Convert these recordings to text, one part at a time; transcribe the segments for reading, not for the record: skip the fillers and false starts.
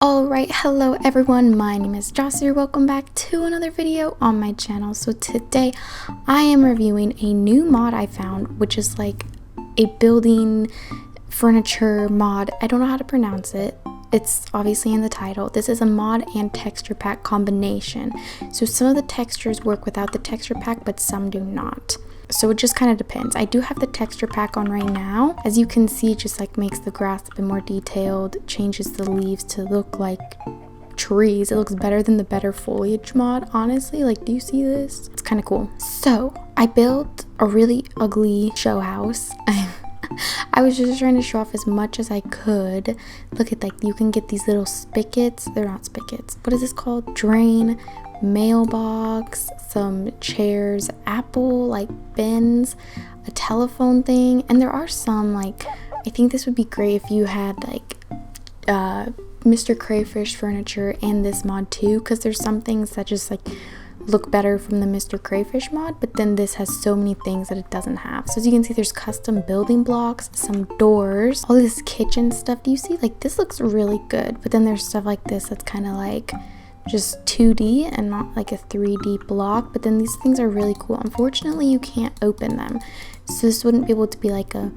Alright, hello everyone, my name is jossyroo. Welcome back to another video on my channel. So today I am reviewing a new mod I found, which is like a building furniture mod. I don't know how to pronounce it. It's obviously in the title. This is a mod and texture pack combination. So some of the textures work without the texture pack, but some do not. So it just kind of depends. I do have the texture pack on right now. As you can see, it just like makes the grass a bit more detailed, changes the leaves to look like trees. It looks better than the Better Foliage mod, honestly. Like, do you see this? It's kind of cool. So I built a really ugly show house. I was just trying to show off as much as I could. Look at, like, you can get these little spigots. They're not spigots. What is this called? Drain, mailbox, some chairs, apple like bins, a telephone thing, and there are some, like, I think this would be great if you had like Mr. Crayfish furniture in this mod too, because there's some things that just like look better from the Mr. Crayfish mod, but then this has so many things that it doesn't have. So as you can see, there's custom building blocks, some doors, all this kitchen stuff. Do you see? Like, this looks really good, but then there's stuff like this that's kind of like just 2D and not like a 3D block, but then these things are really cool. Unfortunately, you can't open them, so this wouldn't be able to be like a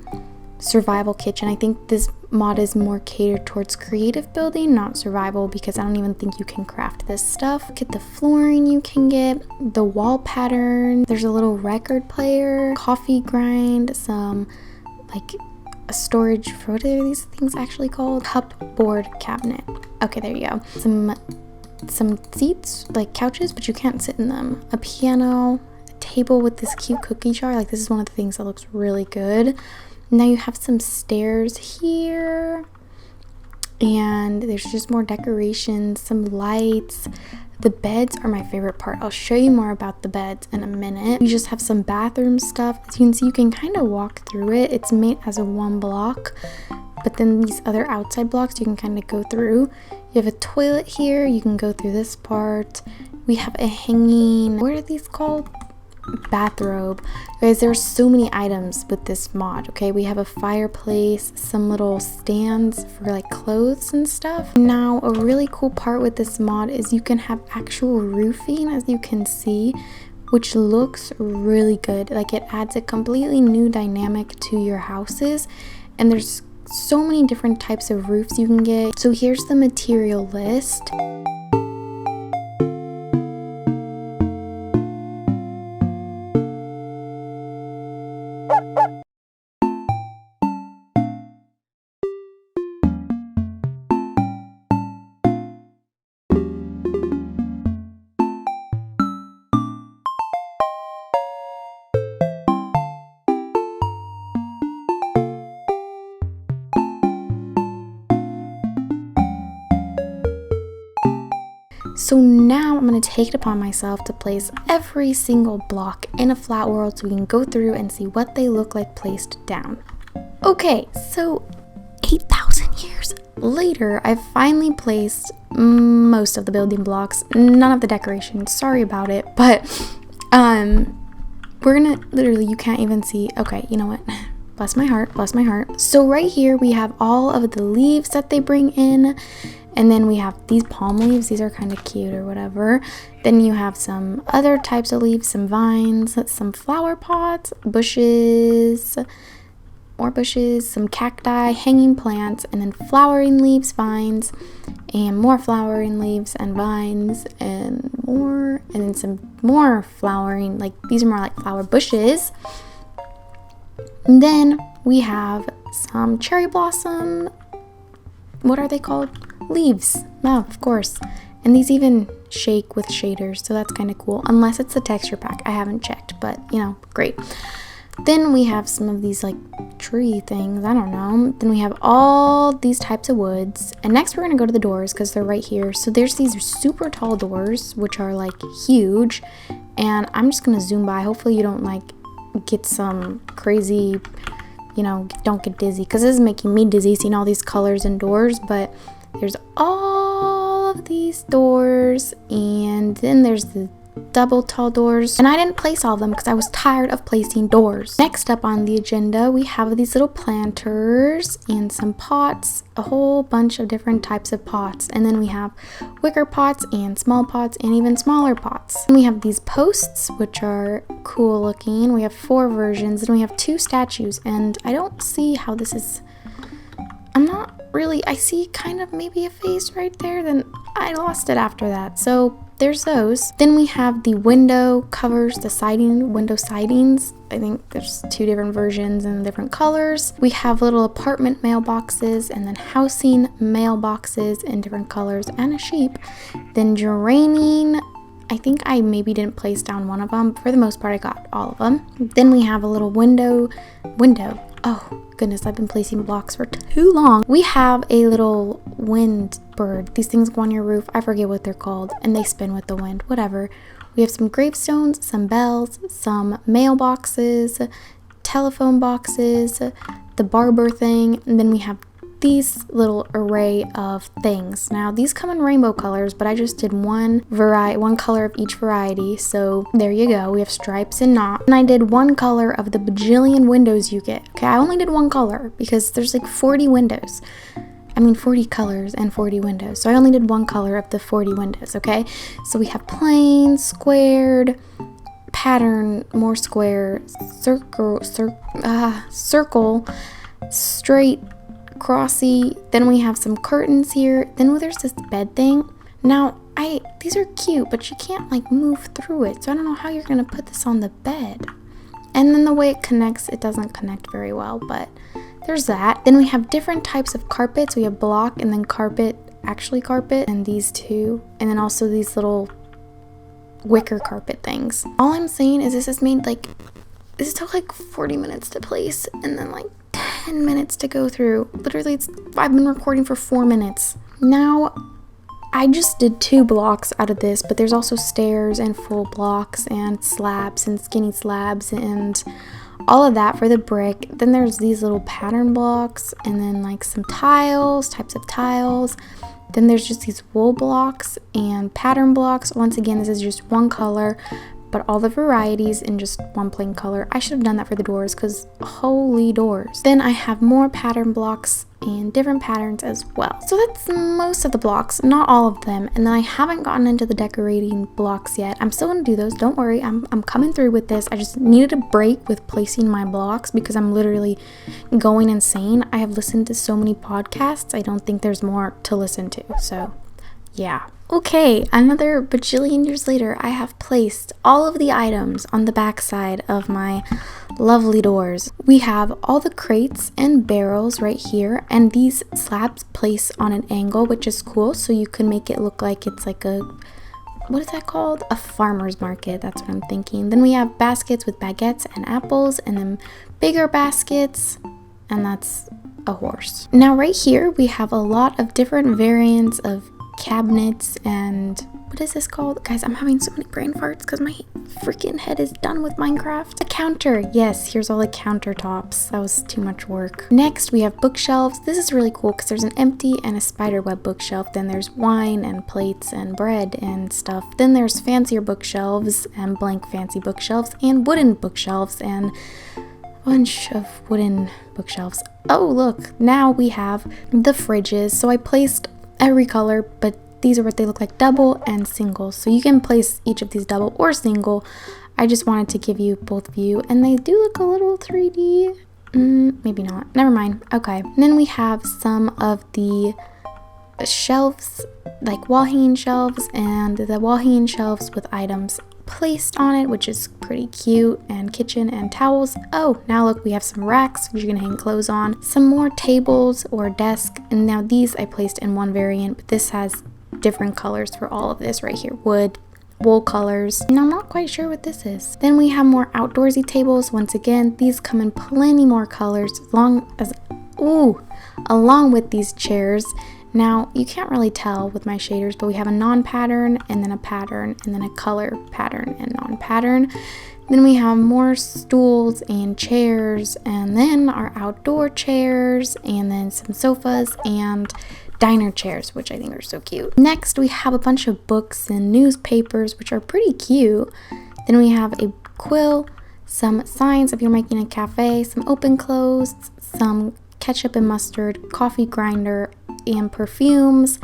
survival kitchen. I think this mod is more catered towards creative building, not survival, because I don't even think you can craft this stuff. Look at the flooring you can get, the wall pattern, there's a little record player, coffee grind, some like a storage for, what are these things actually called? Cupboard cabinet. Okay, there you go. Some seats, like couches, but you can't sit in them. A piano, a table with this cute cookie jar. Like, this is one of the things that looks really good. Now you have some stairs here, and there's just more decorations, some lights. The beds are my favorite part. I'll show you more about the beds in a minute. You just have some bathroom stuff. As you can see, you can kind of walk through it. It's made as a one block, but then these other outside blocks you can kind of go through. You have a toilet here, you can go through this part. We have a hanging, what are these called? Bathrobe. Guys, there's so many items with this mod, okay? We have a fireplace, some little stands for like clothes and stuff. Now, a really cool part with this mod is you can have actual roofing, as you can see, which looks really good. Like, it adds a completely new dynamic to your houses, and there's so many different types of roofs you can get. So here's the material list. So now I'm going to take it upon myself to place every single block in a flat world so we can go through and see what they look like placed down. Okay, so 8,000 years later, I've finally placed most of the building blocks, none of the decorations, sorry about it, but we're gonna, literally, you can't even see. Okay, you know what? Bless my heart, bless my heart. So right here we have all of the leaves that they bring in. And then we have these palm leaves. These are kind of cute or whatever. Then you have some other types of leaves, some vines, some flower pots, bushes, more bushes, some cacti, hanging plants, and then flowering leaves, vines, and more flowering leaves and vines, and more, and then some more flowering, like these are more like flower bushes. And then we have some cherry blossom, what are they called? Leaves. Oh, of course. And these even shake with shaders, so that's kind of cool, unless it's the texture pack. I haven't checked, but you know, great. Then we have some of these like tree things, I don't know. Then we have all these types of woods, and next we're gonna go to the doors because they're right here. So there's these super tall doors, which are like huge, and I'm just gonna zoom by. Hopefully you don't like get some crazy, you know, don't get dizzy, because this is making me dizzy seeing all these colors and doors. But there's all of these doors, and then there's the double tall doors, and I didn't place all of them because I was tired of placing doors. Next up on the agenda, we have these little planters and some pots, a whole bunch of different types of pots, and then we have wicker pots and small pots and even smaller pots. And we have these posts, which are cool looking. We have 4 versions, and we have 2 statues, and I don't see how this is. I'm not really, I see kind of maybe a face right there, then I lost it after that. So there's those. Then we have the window covers, the siding, window sidings. I think there's 2 different versions and different colors. We have little apartment mailboxes and then housing mailboxes in different colors and a sheep. Then draining, I think I maybe didn't place down one of them, but for the most part I got all of them. Then we have a little window. Oh goodness, I've been placing blocks for too long. We have a little wind bird. These things go on your roof. I forget what they're called, and they spin with the wind, whatever. We have some gravestones, some bells, some mailboxes, telephone boxes, the barber thing, and then we have these little array of things. Now these come in rainbow colors, but I just did one color of each variety, so there you go. We have stripes and not, and I did one color of the bajillion windows you get. Okay, I only did one color because there's like 40 windows. I mean 40 colors and 40 windows, so I only did one color of the 40 windows. Okay, so we have plain, squared, pattern, more square, circle, straight, crossy. Then we have some curtains here. Then there's this bed thing. Now these are cute, but you can't like move through it, so I don't know how you're gonna put this on the bed. And then the way it connects, it doesn't connect very well, but there's that. Then we have different types of carpets. We have block and then carpet, actually carpet, and these 2, and then also these little wicker carpet things. All I'm saying is this took like 40 minutes to place and then like 10 minutes to go through. Literally, I've been recording for 4 minutes. Now, I just did 2 blocks out of this, but there's also stairs and full blocks and slabs and skinny slabs and all of that for the brick. Then there's these little pattern blocks and then like some tiles, types of tiles. Then there's just these wool blocks and pattern blocks. Once again, this is just one color, but all the varieties in just one plain color. I should have done that for the doors because holy doors. Then I have more pattern blocks and different patterns as well. So that's most of the blocks, not all of them. And then I haven't gotten into the decorating blocks yet. I'm still gonna do those, don't worry. I'm coming through with this. I just needed a break with placing my blocks because I'm literally going insane. I have listened to so many podcasts, I don't think there's more to listen to, so yeah. Okay, another bajillion years later, I have placed all of the items on the back side of my lovely doors. We have all the crates and barrels right here, and these slabs place on an angle, which is cool, so you can make it look like it's like a, what is that called? A farmer's market, that's what I'm thinking. Then we have baskets with baguettes and apples, and then bigger baskets, and that's a horse. Now right here, we have a lot of different variants of cabinets and what is this called? Guys, I'm having so many brain farts because my freaking head is done with Minecraft. A counter. Yes, here's all the countertops. That was too much work. Next, we have bookshelves. This is really cool because there's an empty and a spiderweb bookshelf. Then there's wine and plates and bread and stuff. Then there's fancier bookshelves and blank fancy bookshelves and wooden bookshelves and a bunch of wooden bookshelves. Oh, look, now we have the fridges. So I placed every color, but these are what they look like, double and single. So you can place each of these double or single. I just wanted to give you both view, and they do look a little 3D. Maybe not. Never mind. Okay. And then we have some of the shelves, like wall hanging shelves, and the wall hanging shelves with items placed on it, which is pretty cute, and kitchen and towels. Oh, now look, we have some racks which you can hang clothes on, some more tables or desk, and now these I placed in one variant, but this has different colors for all of this right here, wood, wool colors, and I'm not quite sure what this is. Then we have more outdoorsy tables. Once again, these come in plenty more colors along with these chairs. Now, you can't really tell with my shaders, but we have a non-pattern and then a pattern and then a color pattern and non-pattern. Then we have more stools and chairs, and then our outdoor chairs, and then some sofas and diner chairs, which I think are so cute. Next, we have a bunch of books and newspapers, which are pretty cute. Then we have a quill, some signs if you're making a cafe, some open closed, some ketchup and mustard, coffee grinder, and perfumes,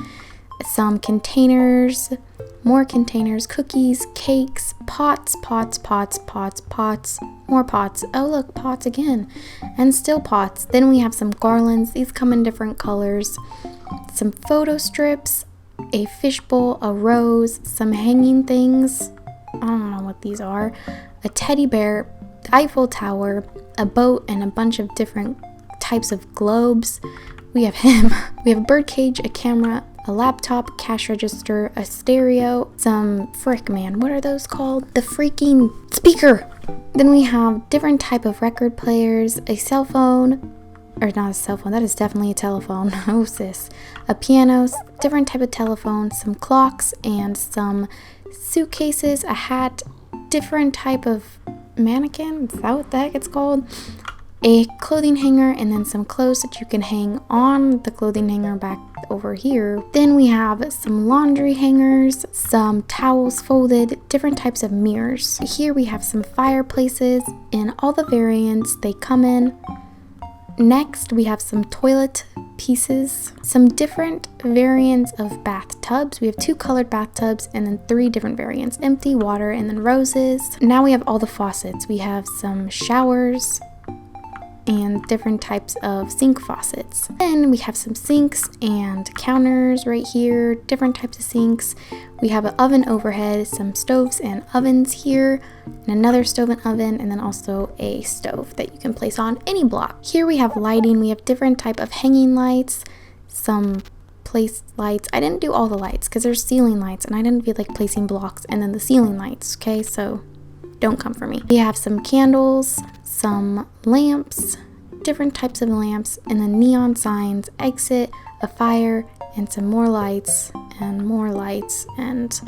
some containers, more containers, cookies, cakes, pots, more pots. Oh look, pots again, and still pots. Then we have some garlands. These come in different colors. Some photo strips, a fishbowl, a rose, some hanging things. I don't know what these are. A teddy bear, the Eiffel Tower, a boat, and a bunch of different types of globes. We have him. We have a birdcage, a camera, a laptop, cash register, a stereo, some what are those called? The freaking speaker. Then we have different type of record players, a cell phone, or not a cell phone, that is definitely a telephone. Oh sis. A piano, different type of telephone, some clocks, and some suitcases, a hat, different type of mannequin, is that what the heck it's called? A clothing hanger, and then some clothes that you can hang on the clothing hanger back over here. Then we have some laundry hangers, some towels folded, different types of mirrors. Here we have some fireplaces in all the variants they come in. Next, we have some toilet pieces, some different variants of bathtubs. We have 2 colored bathtubs and then 3 different variants, empty, water, and then roses. Now we have all the faucets. We have some showers and different types of sink faucets. Then we have some sinks and counters right here, different types of sinks. We have an oven overhead, some stoves and ovens here, and another stove and oven, and then also a stove that you can place on any block. Here we have lighting. We have different type of hanging lights, some place lights. I didn't do all the lights because there's ceiling lights and I didn't feel like placing blocks and then the ceiling lights, okay? So don't come for me. We have some candles, some lamps, different types of lamps, and then neon signs, exit, a fire, and some more lights, and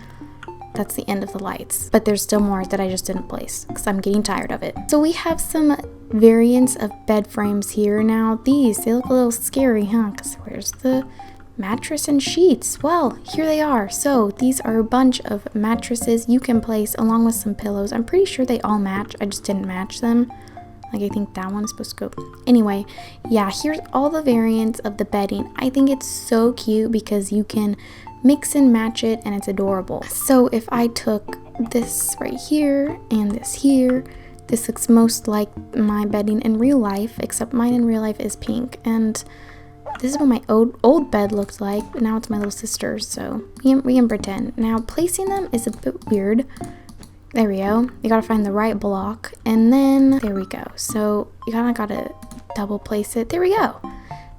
that's the end of the lights. But there's still more that I just didn't place because I'm getting tired of it. So we have some variants of bed frames here. Now they look a little scary, huh? Because where's the mattress and sheets? Well, here they are. So these are a bunch of mattresses you can place along with some pillows. I'm pretty sure they all match. I just didn't match them. Like, I think that one's supposed to go. Anyway, yeah, here's all the variants of the bedding. I think it's so cute because you can mix and match it and it's adorable. So if I took this right here and this here, this looks most like my bedding in real life, except mine in real life is pink. And this is what my old bed looked like, but now it's my little sister's, so we can pretend. Now, placing them is a bit weird. There we go. You gotta find the right block, and then there we go. So you kinda gotta double place it. There we go.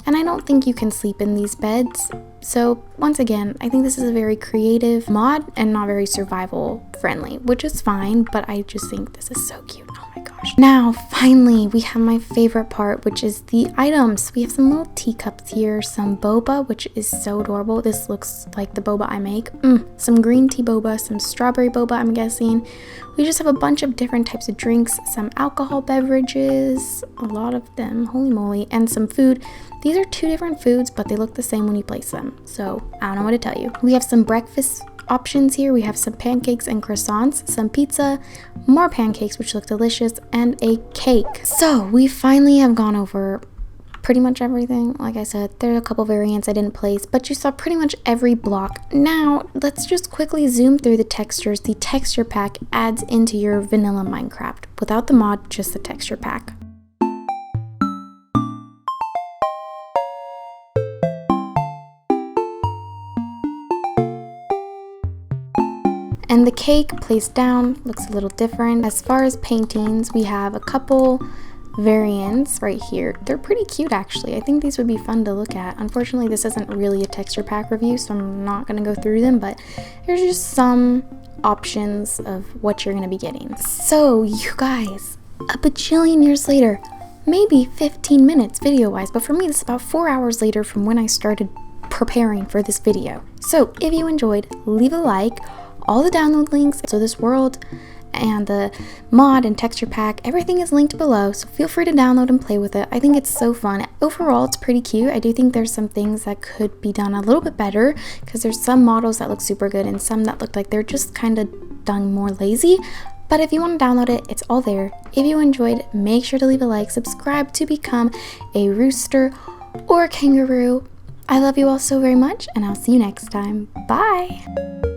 And I don't think you can sleep in these beds. So once again, I think this is a very creative mod and not very survival friendly, which is fine, but I just think this is so cute. Oh my gosh. Now, finally, we have my favorite part, which is the items. We have some little teacups here, some boba, which is so adorable. This looks like the boba I make. Some green tea boba, some strawberry boba, I'm guessing. We just have a bunch of different types of drinks, some alcohol beverages, a lot of them, holy moly, and some food. These are 2 different foods, but they look the same when you place them. So I don't know what to tell you. We have some breakfast options here. We have some pancakes and croissants, some pizza, more pancakes, which look delicious, and a cake. So we finally have gone over pretty much everything. Like I said, there are a couple variants I didn't place, but you saw pretty much every block. Now let's just quickly zoom through the textures. The texture pack adds into your vanilla Minecraft. Without the mod, just the texture pack. And the cake placed down looks a little different. As far as paintings, we have a couple variants right here. They're pretty cute actually. I think these would be fun to look at. Unfortunately, this isn't really a texture pack review, so I'm not going to go through them, but here's just some options of what you're going to be getting. So you guys, a bajillion years later, maybe 15 minutes video-wise, but for me this is about 4 hours later from when I started preparing for this video. So if you enjoyed, leave a like. All the download links, so this world and the mod and texture pack, everything is linked below, so feel free to download and play with it. I think it's so fun. Overall, it's pretty cute. I do think there's some things that could be done a little bit better, because there's some models that look super good and some that look like they're just kind of done more lazy. But if you want to download it, it's all there. If you enjoyed, make sure to leave a like, subscribe to become a rooster or a kangaroo. I love you all so very much, and I'll see you next time. Bye!